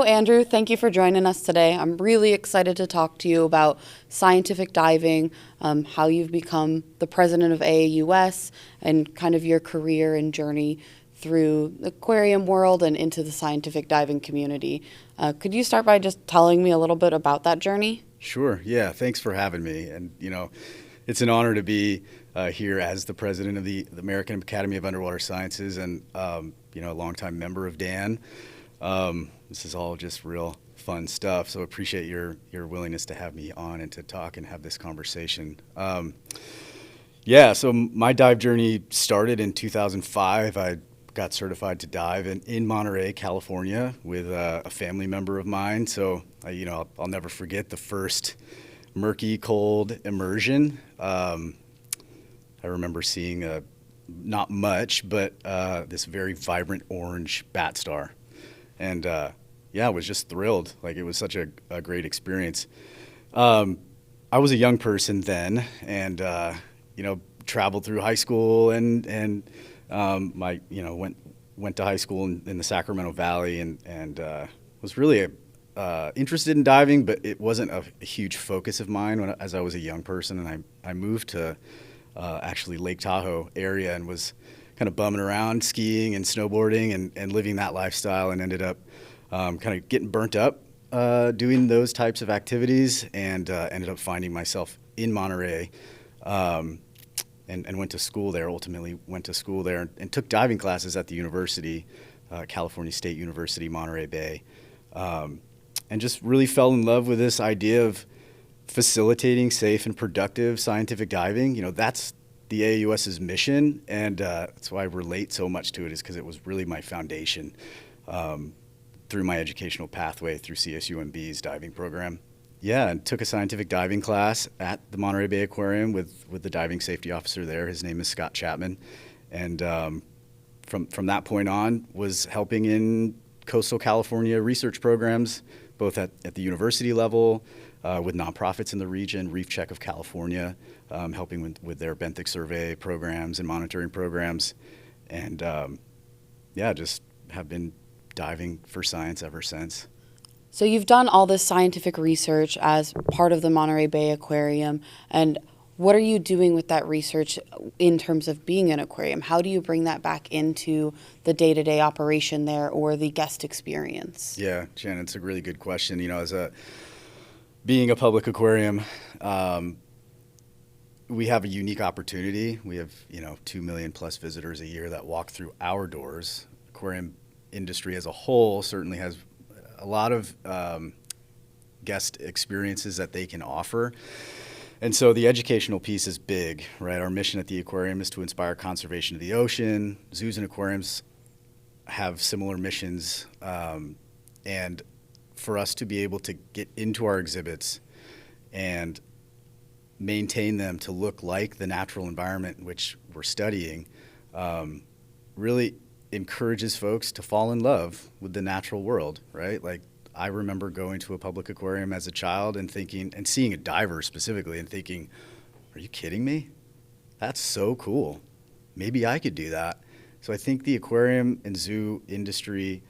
So, Andrew, thank you for joining us today. I'm really excited to talk to you about scientific diving, how you've become the president of AAUS, and kind of your career and journey through the aquarium world and into the scientific diving community. Could you start by just telling me a little bit about that journey? Sure. Yeah. Thanks for having me. And, it's an honor to be here as the president of the American Academy of Underwater Sciences and, a longtime member of DAN. This is all just real fun stuff. So appreciate your willingness to have me on and to talk and have this conversation. So my dive journey started in 2005. I got certified to dive in Monterey, California with a family member of mine. So, I'll never forget the first murky, cold immersion. I remember seeing not much, but this very vibrant orange bat star. And I was just thrilled. Like, it was such a great experience. I was a young person then, and traveled through high school and went to high school in the Sacramento Valley and was really interested in diving, but it wasn't a huge focus of mine as I was a young person. And I moved to actually Lake Tahoe area and was kind of bumming around, skiing and snowboarding and living that lifestyle, and ended up kind of getting burnt up doing those types of activities, and ended up finding myself in Monterey and went to school there, ultimately went to school there and took diving classes at the university, California State University, Monterey Bay, and just really fell in love with this idea of facilitating safe and productive scientific diving. That's the AAUS's mission, and that's why I relate so much to it, is because it was really my foundation through my educational pathway through CSUMB's diving program. Yeah, and took a scientific diving class at the Monterey Bay Aquarium with the diving safety officer there. His name is Scott Chapman, and from that point on was helping in coastal California research programs, both at the university level, with nonprofits in the region, Reef Check of California, helping with their benthic survey programs and monitoring programs, and just have been diving for science ever since. So you've done all this scientific research as part of the Monterey Bay Aquarium, and what are you doing with that research in terms of being an aquarium? How do you bring that back into the day-to-day operation there or the guest experience? Yeah, Jen, it's a really good question. Being a public aquarium, we have a unique opportunity. We have 2 million plus visitors a year that walk through our doors. Aquarium industry as a whole certainly has a lot of guest experiences that they can offer. And so the educational piece is big, right? Our mission at the aquarium is to inspire conservation of the ocean. Zoos and aquariums have similar missions. And for us to be able to get into our exhibits and maintain them to look like the natural environment in which we're studying, really encourages folks to fall in love with the natural world, right? Like, I remember going to a public aquarium as a child and thinking, and seeing a diver specifically and thinking, are you kidding me? That's so cool. Maybe I could do that. So I think the aquarium and zoo industry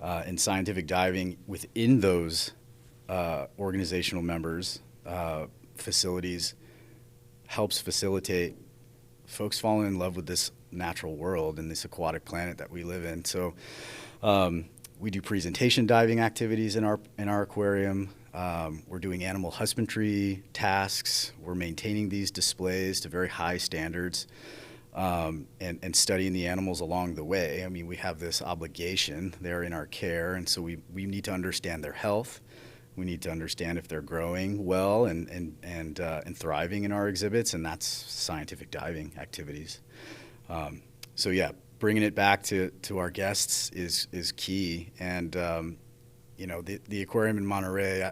and scientific diving within those organizational members, facilities, helps facilitate folks falling in love with this natural world and this aquatic planet that we live in. So we do presentation diving activities in our aquarium. We're doing animal husbandry tasks. We're maintaining these displays to very high standards, and studying the animals along the way. I mean, we have this obligation. They're in our care, and so we need to understand their health. We need to understand if they're growing well and thriving in our exhibits, and that's scientific diving activities. Bringing it back to our guests is key. And the aquarium in Monterey,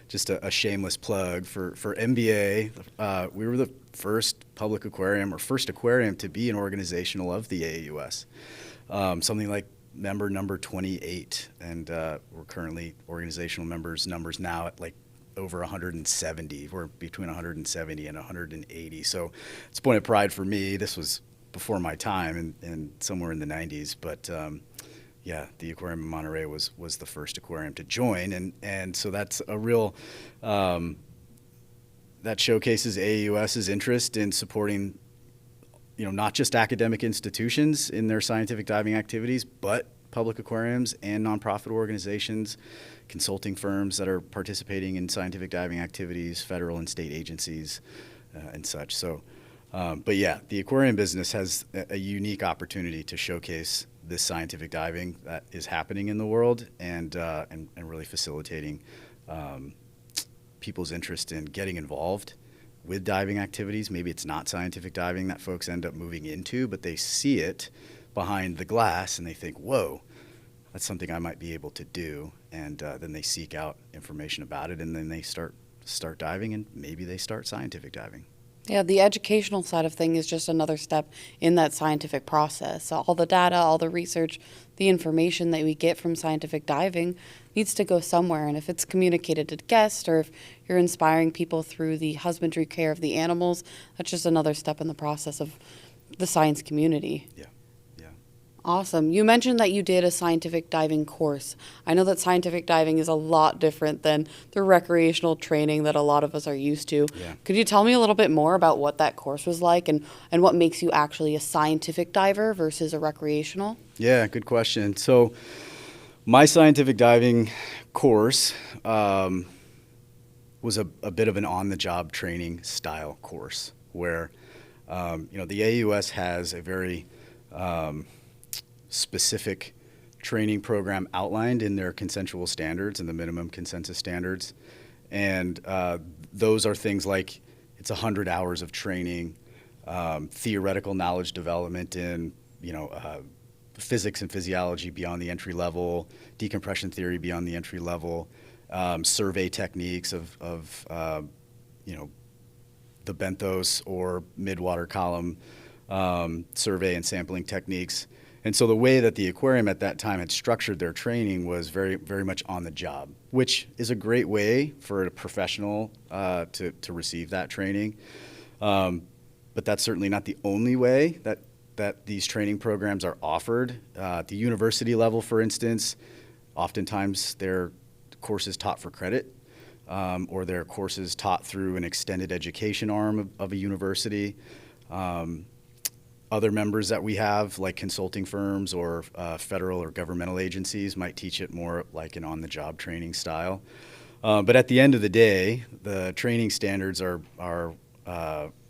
just a shameless plug for MBA. We were the first public aquarium or first aquarium to be an organizational of the AAUS. Something like member number 28, and we're currently organizational numbers now at like over 170. We're between 170 and 180. So it's a point of pride for me. This was before my time and somewhere in the 90s, but Yeah, the aquarium in Monterey was the first aquarium to join, and so that's a real that showcases AAUS's interest in supporting, not just academic institutions in their scientific diving activities, but public aquariums and nonprofit organizations, consulting firms that are participating in scientific diving activities, federal and state agencies, and such. So, but yeah, the aquarium business has a unique opportunity to showcase this scientific diving that is happening in the world, and really facilitating people's interest in getting involved with diving activities. Maybe it's not scientific diving that folks end up moving into, but they see it behind the glass and they think, whoa, that's something I might be able to do. And then they seek out information about it, and then they start diving, and maybe they start scientific diving. Yeah, the educational side of things is just another step in that scientific process. So all the data, all the research, the information that we get from scientific diving needs to go somewhere. And if it's communicated to guests, or if you're inspiring people through the husbandry care of the animals, that's just another step in the process of the science community. Yeah. Awesome. You mentioned that you did a scientific diving course. I know that scientific diving is a lot different than the recreational training that a lot of us are used to. Yeah. Could you tell me a little bit more about what that course was like, and what makes you actually a scientific diver versus a recreational? Yeah, good question. So my scientific diving course was a bit of an on-the-job training style course where, the AAUS has a very specific training program outlined in their consensual standards and the minimum consensus standards. And those are things like it's 100 hours of training, theoretical knowledge development in, physics and physiology beyond the entry level, decompression theory beyond the entry level, survey techniques of the benthos or mid-water column survey and sampling techniques. And so the way that the aquarium at that time had structured their training was very, very much on the job, which is a great way for a professional to receive that training. But that's certainly not the only way that these training programs are offered. At the university level, for instance, oftentimes they're courses taught for credit, or they're courses taught through an extended education arm of a university. Other members that we have, like consulting firms or federal or governmental agencies, might teach it more like an on-the-job training style. But at the end of the day, the training standards are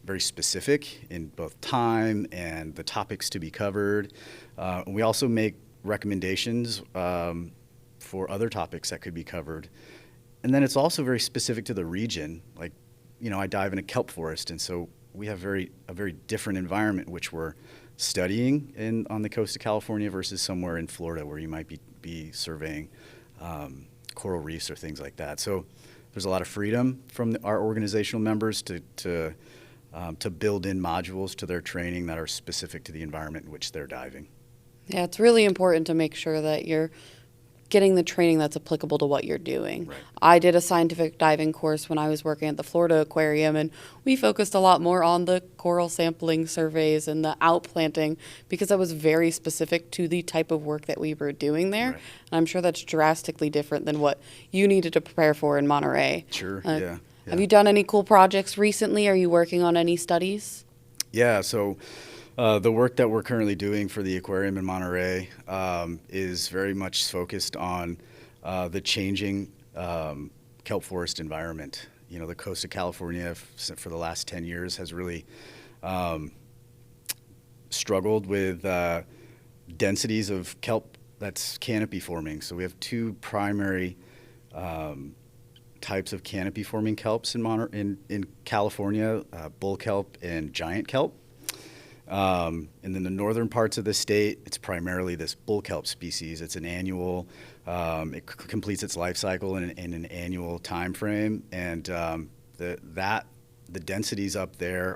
very specific in both time and the topics to be covered. We also make recommendations for other topics that could be covered. And then it's also very specific to the region. Like, I dive in a kelp forest, and so we have a very different environment which we're studying on the coast of California versus somewhere in Florida where you might be surveying coral reefs or things like that. So there's a lot of freedom from our organizational members to build in modules to their training that are specific to the environment in which they're diving. Yeah, it's really important to make sure that you're getting the training that's applicable to what you're doing. Right. I did a scientific diving course when I was working at the Florida Aquarium, and we focused a lot more on the coral sampling surveys and the outplanting because that was very specific to the type of work that we were doing there. Right. And I'm sure that's drastically different than what you needed to prepare for in Monterey. Sure, yeah. Have you done any cool projects recently? Are you working on any studies? Yeah, so the work that we're currently doing for the aquarium in Monterey is very much focused on the changing kelp forest environment. The coast of California for the last 10 years has really struggled with densities of kelp that's canopy forming. So we have two primary types of canopy forming kelps in California, bull kelp and giant kelp. And then the northern parts of the state, it's primarily this bull kelp species. It's an annual, it completes its life cycle in an annual time frame, and the densities up there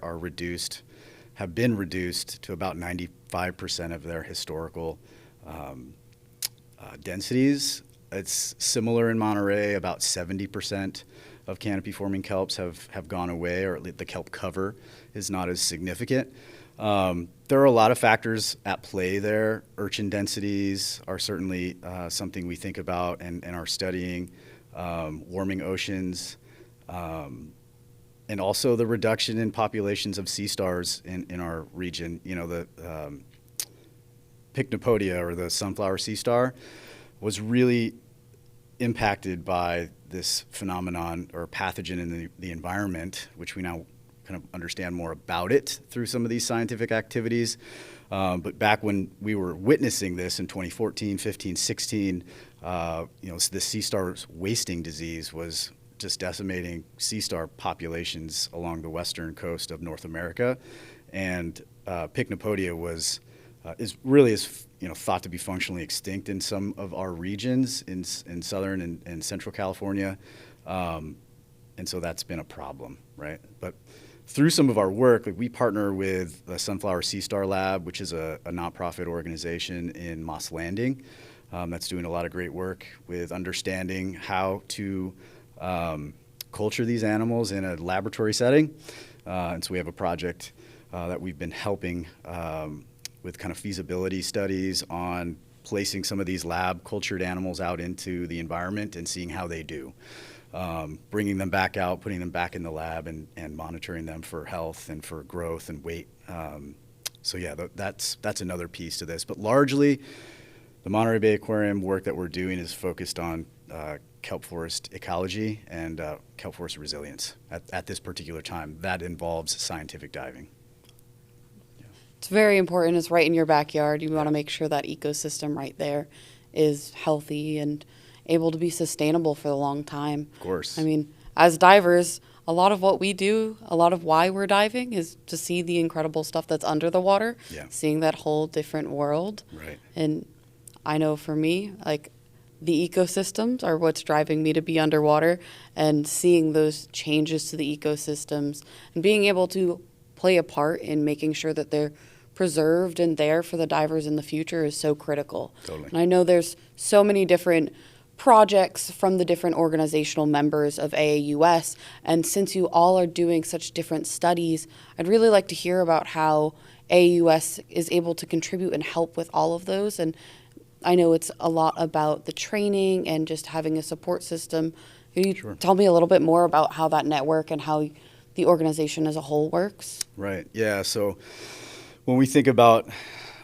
have been reduced to about 95% of their historical densities. It's similar in Monterey. About 70% of canopy forming kelps have gone away, or at least the kelp cover is not as significant. There are a lot of factors at play there. Urchin densities are certainly something we think about and are studying. Warming oceans, and also the reduction in populations of sea stars in our region. You know, the Pycnopodia, or the sunflower sea star, was really impacted by this phenomenon or pathogen in the environment, which we now kind of understand more about it through some of these scientific activities. But back when we were witnessing this in 2014, 15, 16, the sea star wasting disease was just decimating sea star populations along the western coast of North America. And Pycnopodia is thought to be functionally extinct in some of our regions in southern and central California. And so that's been a problem, right? But through some of our work, like, we partner with the Sunflower Sea Star Lab, which is a nonprofit organization in Moss Landing that's doing a lot of great work with understanding how to culture these animals in a laboratory setting. And so we have a project that we've been helping with kind of feasibility studies on placing some of these lab cultured animals out into the environment and seeing how they do. Bringing them back out, putting them back in the lab, and monitoring them for health and for growth and weight. That's another piece to this. But largely, the Monterey Bay Aquarium work that we're doing is focused on kelp forest ecology and kelp forest resilience at this particular time. That involves scientific diving. It's very important. It's right in your backyard. You want to make sure that ecosystem right there is healthy and able to be sustainable for a long time. Of course. I mean, as divers, a lot of what we do, a lot of why we're diving is to see the incredible stuff that's under the water, seeing that whole different world. Right. And I know for me, like, the ecosystems are what's driving me to be underwater, and seeing those changes to the ecosystems and being able to play a part in making sure that they're preserved and there for the divers in the future is so critical. Totally. And I know there's so many different projects from the different organizational members of AAUS, and since you all are doing such different studies, I'd really like to hear about how AAUS is able to contribute and help with all of those. And I know it's a lot about the training and just having a support system. Can you tell me a little bit more about how that network and how the organization as a whole works? Right. Yeah. So when we think about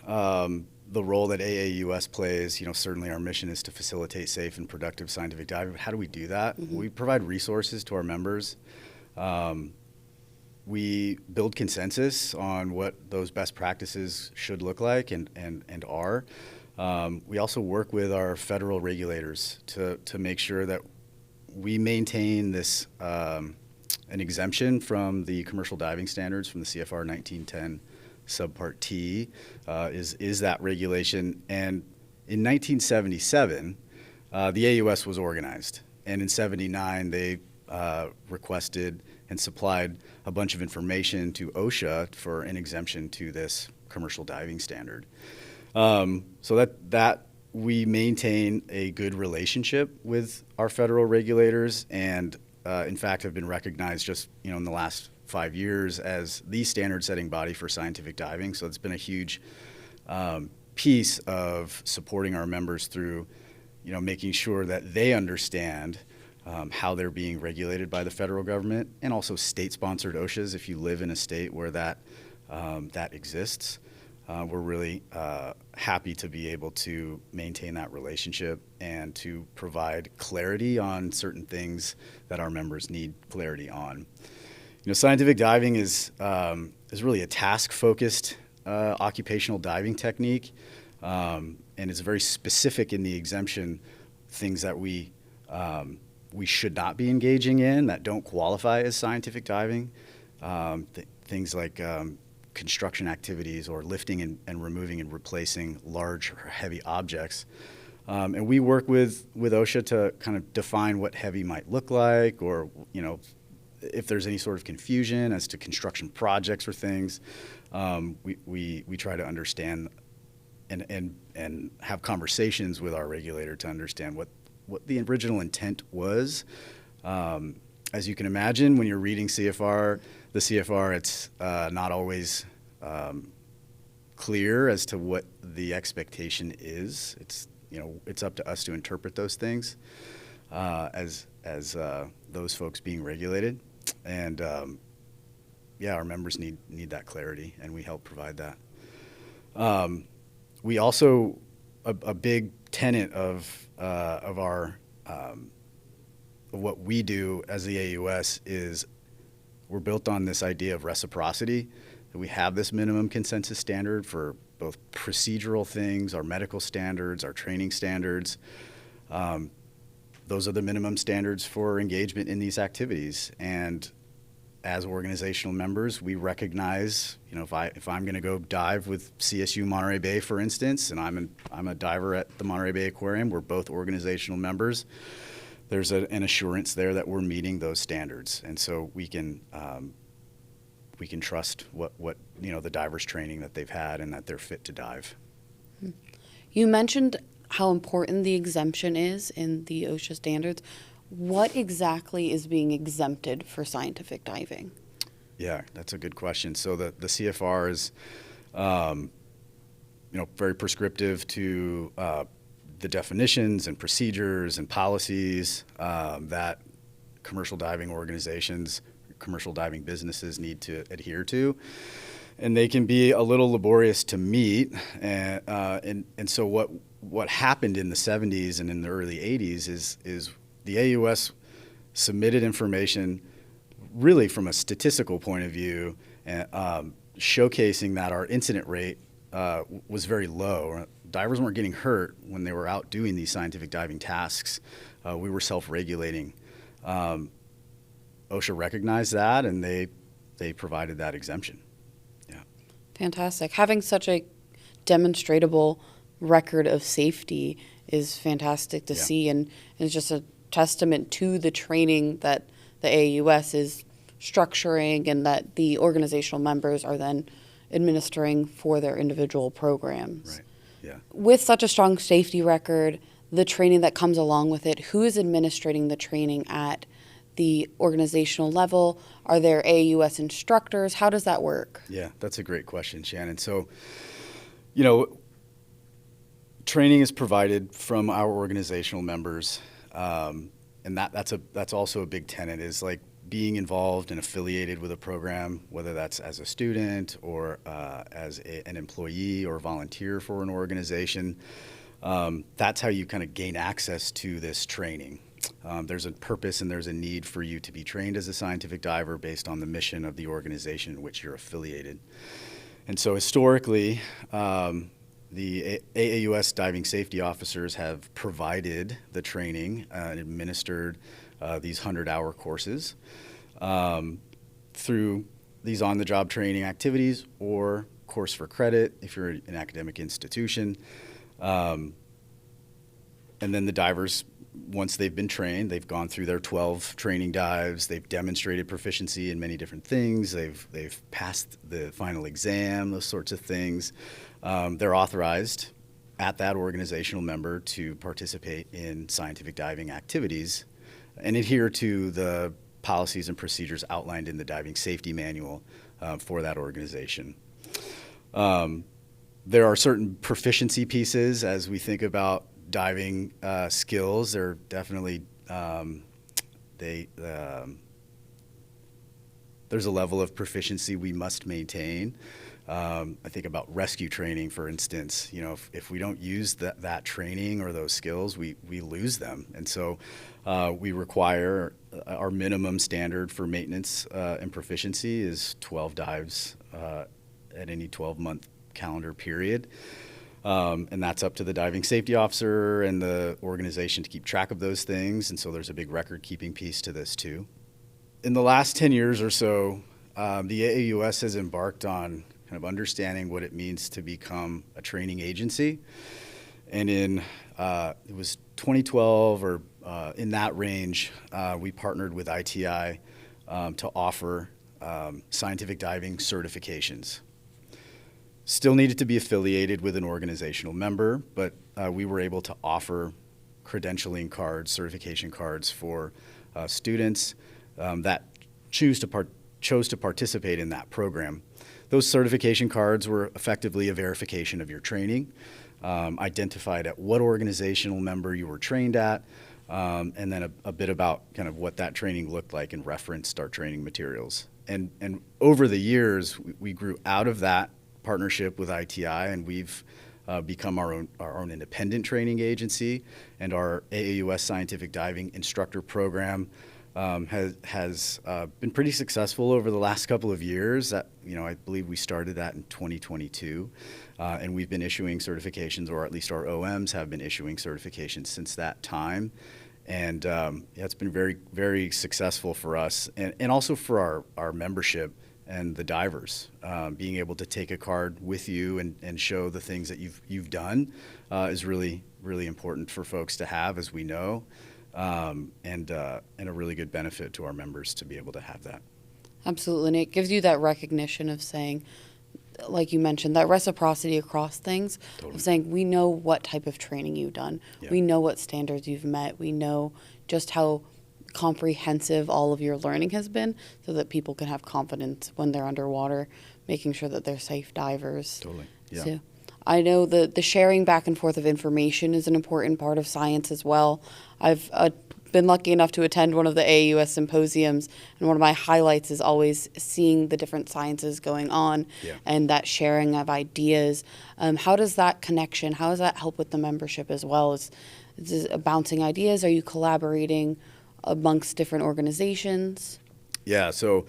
the role that AAUS plays, certainly our mission is to facilitate safe and productive scientific diving. How do we do that? Mm-hmm. We provide resources to our members. We build consensus on what those best practices should look like and are. We also work with our federal regulators to make sure that we maintain this an exemption from the commercial diving standards from the CFR 1910 subpart T is that regulation. And in 1977, the AUS was organized. And in 79, they requested and supplied a bunch of information to OSHA for an exemption to this commercial diving standard. So that we maintain a good relationship with our federal regulators, and in fact have been recognized just in the last 5 years as the standard setting body for scientific diving. So it's been a huge piece of supporting our members through making sure that they understand how they're being regulated by the federal government, and also state-sponsored OSHAs if you live in a state where that exists. We're really happy to be able to maintain that relationship and to provide clarity on certain things that our members need clarity on. Scientific diving is really a task-focused occupational diving technique, and it's very specific in the exemption, things that we should not be engaging in that don't qualify as scientific diving, things like construction activities or lifting and removing and replacing large or heavy objects. And we work with OSHA to kind of define what heavy might look like, or if there's any sort of confusion as to construction projects or things. We try to understand and have conversations with our regulator to understand what the original intent was. As you can imagine, when you're reading the CFR, it's not always clear as to what the expectation is. It's up to us to interpret those things as those folks being regulated, and our members need that clarity, and we help provide that. We also a big tenet of our of what we do as the AAUS is we're built on this idea of reciprocity. That we have this minimum consensus standard for both procedural things, our medical standards, our training standards. Those are the minimum standards for engagement in these activities. And as organizational members, we recognize, if I'm going to go dive with CSU Monterey Bay, for instance, and I'm a diver at the Monterey Bay Aquarium, we're both organizational members. There's an assurance there that we're meeting those standards, and so we can trust what the divers' training that they've had and that they're fit to dive. You mentioned how important the exemption is in the OSHA standards. What exactly is being exempted for scientific diving? Yeah, that's a good question. So the CFR is, very prescriptive to the definitions and procedures and policies that commercial diving organizations, commercial diving businesses need to adhere to. And they can be a little laborious to meet. And so what happened in the 70s and in the early 80s is the AUS submitted information really from a statistical point of view, showcasing that our incident rate was very low. Divers weren't getting hurt when they were out doing these scientific diving tasks. We were self-regulating. OSHA recognized that, and they provided that exemption. Yeah. Fantastic. Having such a demonstrable record of safety is fantastic to see, and it's just a testament to the training that the AAUS is structuring and that the organizational members are then administering for their individual programs. Right. Yeah. With such a strong safety record, the training that comes along with it, who is administrating the training at the organizational level? Are there AAUS instructors? How does that work? Yeah, that's a great question, Shannon. So, training is provided from our organizational members, and that's also a big tenet, is like being involved and affiliated with a program, whether that's as a student or as an employee or volunteer for an organization. That's how you kind of gain access to this training. There's a purpose and there's a need for you to be trained as a scientific diver based on the mission of the organization in which you're affiliated. And so historically, the AAUS diving safety officers have provided the training and administered these 100-hour courses through these on-the-job training activities or course for credit if you're an academic institution. And then the divers, once they've been trained, they've gone through their 12 training dives, they've demonstrated proficiency in many different things, they've passed the final exam, those sorts of things. They're authorized at that organizational member to participate in scientific diving activities and adhere to the policies and procedures outlined in the diving safety manual for that organization. There are certain proficiency pieces as we think about diving skills. They're definitely there's a level of proficiency we must maintain. I think about rescue training, for instance. If we don't use that training or those skills, we lose them. And so we require our minimum standard for maintenance and proficiency is 12 dives at any 12-month calendar period. And that's up to the diving safety officer and the organization to keep track of those things. And so there's a big record-keeping piece to this, too. In the last 10 years or so, the AAUS has embarked on kind of understanding what it means to become a training agency. And in, it was 2012 or in that range, we partnered with ITI to offer scientific diving certifications. Still needed to be affiliated with an organizational member, but we were able to offer credentialing cards, certification cards for students that chose to participate in that program. those certification cards were effectively a verification of your training, identified at what organizational member you were trained at, and then a bit about kind of what that training looked like and referenced our training materials. And over the years, we grew out of that partnership with ITI, and we've become our own independent training agency, and our AAUS scientific diving instructor program has been pretty successful over the last couple of years. I believe we started that in 2022, and we've been issuing certifications, or at least our OMs have been issuing certifications since that time. And it's been very, very successful for us, and also for our membership and the divers. Being able to take a card with you and show the things that you've done is really, really important for folks to have, as we know, and a really good benefit to our members to be able to have that. Absolutely, and it gives you that recognition of saying, like you mentioned, that reciprocity across things, Totally. of saying we know what type of training you've done, Yeah. we know what standards you've met, we know just how comprehensive all of your learning has been, so that people can have confidence when they're underwater, making sure that they're safe divers. Totally, yeah. So I know the sharing back and forth of information is an important part of science as well. I've been lucky enough to attend one of the AAUS symposiums, and one of my highlights is always seeing the different sciences going on, Yeah. and that sharing of ideas. How does that connection, how does that help with the membership as well? Is it bouncing ideas? Are you collaborating amongst different organizations? Yeah, so,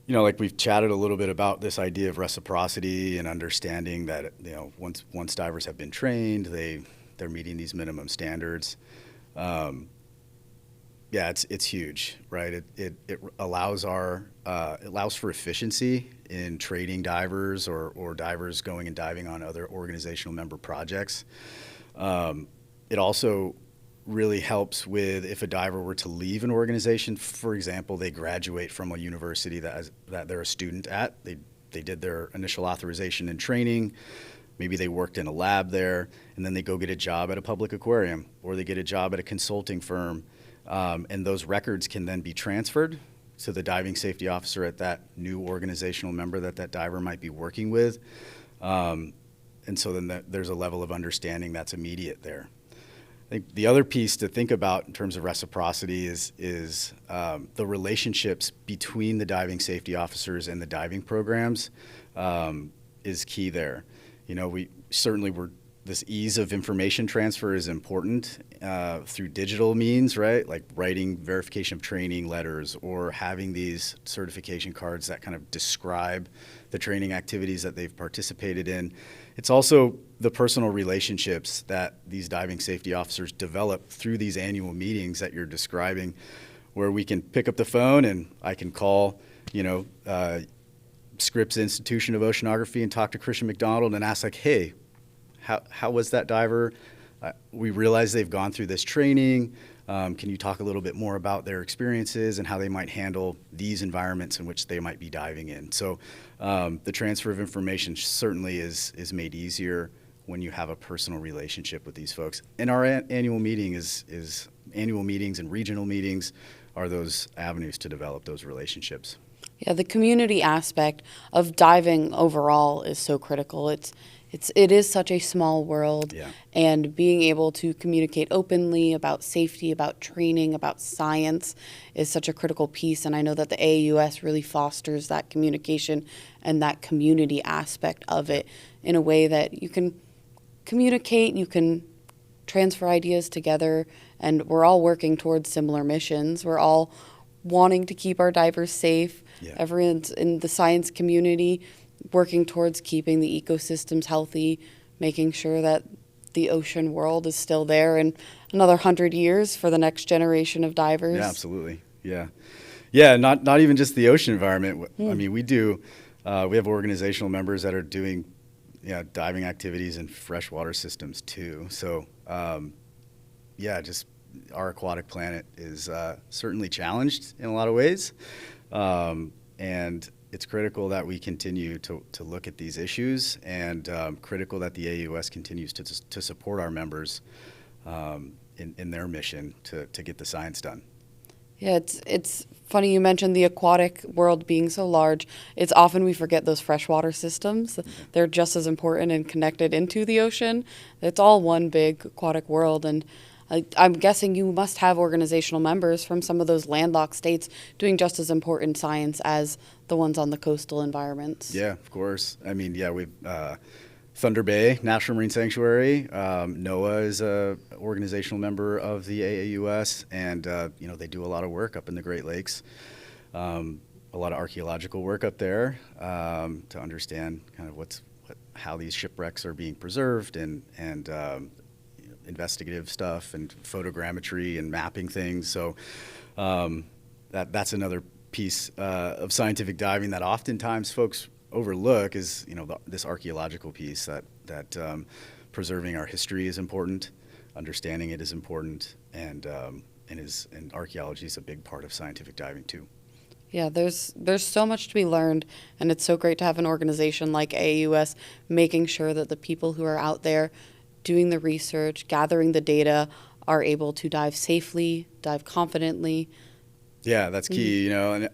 like we've chatted a little bit about this idea of reciprocity and understanding that, once divers have been trained, they're meeting these minimum standards. Yeah, it's huge, right? It allows it allows for efficiency in trading divers or divers going and diving on other organizational member projects. It also really helps with if a diver were to leave an organization. For example, they graduate from a university that they're a student at. They did their initial authorization and training. Maybe they worked in a lab there, and then they go get a job at a public aquarium, or they get a job at a consulting firm. And those records can then be transferred to the diving safety officer at that new organizational member that diver might be working with. And so then there's a level of understanding that's immediate there. I think the other piece to think about in terms of reciprocity is the relationships between the diving safety officers and the diving programs is key there. We certainly this ease of information transfer is important through digital means, right? Like writing verification of training letters or having these certification cards that kind of describe the training activities that they've participated in. It's also the personal relationships that these diving safety officers develop through these annual meetings that you're describing, where we can pick up the phone and I can call, Scripps Institution of Oceanography and talk to Christian McDonald and ask, like, hey, how was that diver? We realize they've gone through this training. Can you talk a little bit more about their experiences and how they might handle these environments in which they might be diving in? So the transfer of information certainly is made easier when you have a personal relationship with these folks. And our annual meeting is annual meetings and regional meetings are those avenues to develop those relationships. Yeah, the community aspect of diving overall is so critical. It is such a small world, Yeah. and being able to communicate openly about safety, about training, about science is such a critical piece. And I know that the AAUS really fosters that communication and that community aspect of it in a way that you can communicate, you can transfer ideas together, and we're all working towards similar missions. We're all wanting to keep our divers safe. Yeah. Everyone's in the science community working towards keeping the ecosystems healthy, making sure that the ocean world is still there in another 100 years for the next generation of divers. Yeah, absolutely. Yeah. Yeah, not even just the ocean environment. I mean, we have organizational members that are doing diving activities in freshwater systems too. So, just our aquatic planet is certainly challenged in a lot of ways. And it's critical that we continue to look at these issues, and critical that the AAUS continues to support our members in their mission to get the science done. Yeah, it's funny you mentioned the aquatic world being so large. It's often we forget those freshwater systems. They're just as important and connected into the ocean. It's all one big aquatic world, and I'm guessing you must have organizational members from some of those landlocked states doing just as important science as the ones on the coastal environments. Yeah, of course. I mean, yeah, we've Thunder Bay National Marine Sanctuary. NOAA is a organizational member of the AAUS, and they do a lot of work up in the Great Lakes. A lot of archaeological work up there to understand kind of how these shipwrecks are being preserved, and investigative stuff and photogrammetry and mapping things. So that's another piece of scientific diving that oftentimes folks overlook is this archaeological piece that preserving our history is important, understanding it is important, and archaeology is a big part of scientific diving too. Yeah, there's so much to be learned, and it's so great to have an organization like AAUS making sure that the people who are out there doing the research, gathering the data, are able to dive safely, dive confidently. Yeah, that's key, and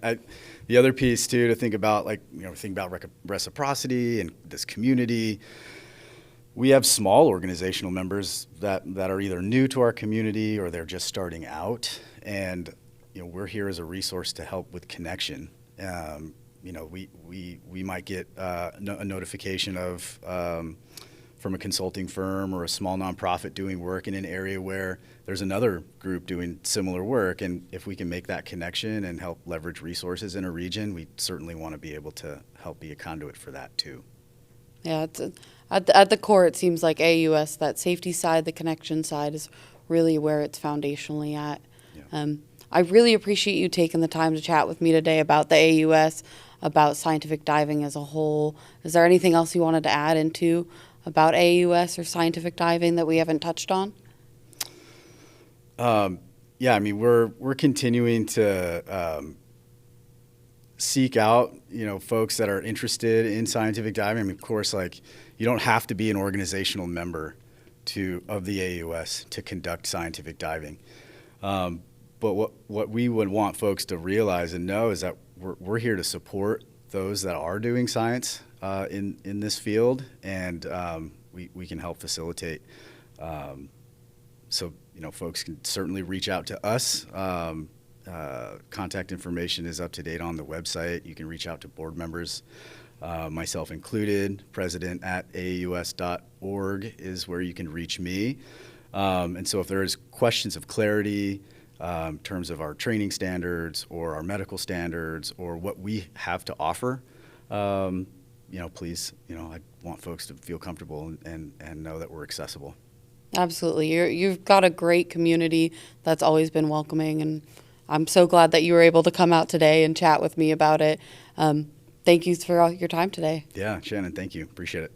the other piece too to think about, think about reciprocity and this community. We have small organizational members that are either new to our community or they're just starting out, and we're here as a resource to help with connection. We might get a notification of from a consulting firm or a small nonprofit doing work in an area where there's another group doing similar work. And if we can make that connection and help leverage resources in a region, we certainly want to be able to help be a conduit for that too. Yeah, at the core, it seems like AUS, that safety side, the connection side is really where it's foundationally at. Yeah. I really appreciate you taking the time to chat with me today about the AUS, about scientific diving as a whole. Is there anything else you wanted to add into about AAUS or scientific diving that we haven't touched on? Yeah, I mean, we're continuing to seek out, folks that are interested in scientific diving. I mean, of course, you don't have to be an organizational member of the AAUS to conduct scientific diving. But what we would want folks to realize and know is that we're here to support those that are doing science in this field, and we can help facilitate. So folks can certainly reach out to us. Contact information is up to date on the website. You can reach out to board members, myself included. president@aaus.org is where you can reach me. And so if there's questions of clarity, in terms of our training standards or our medical standards or what we have to offer, please, I want folks to feel comfortable and know that we're accessible. Absolutely. You've got a great community that's always been welcoming, and I'm so glad that you were able to come out today and chat with me about it. Thank you for all your time today. Yeah, Shannon, thank you. Appreciate it.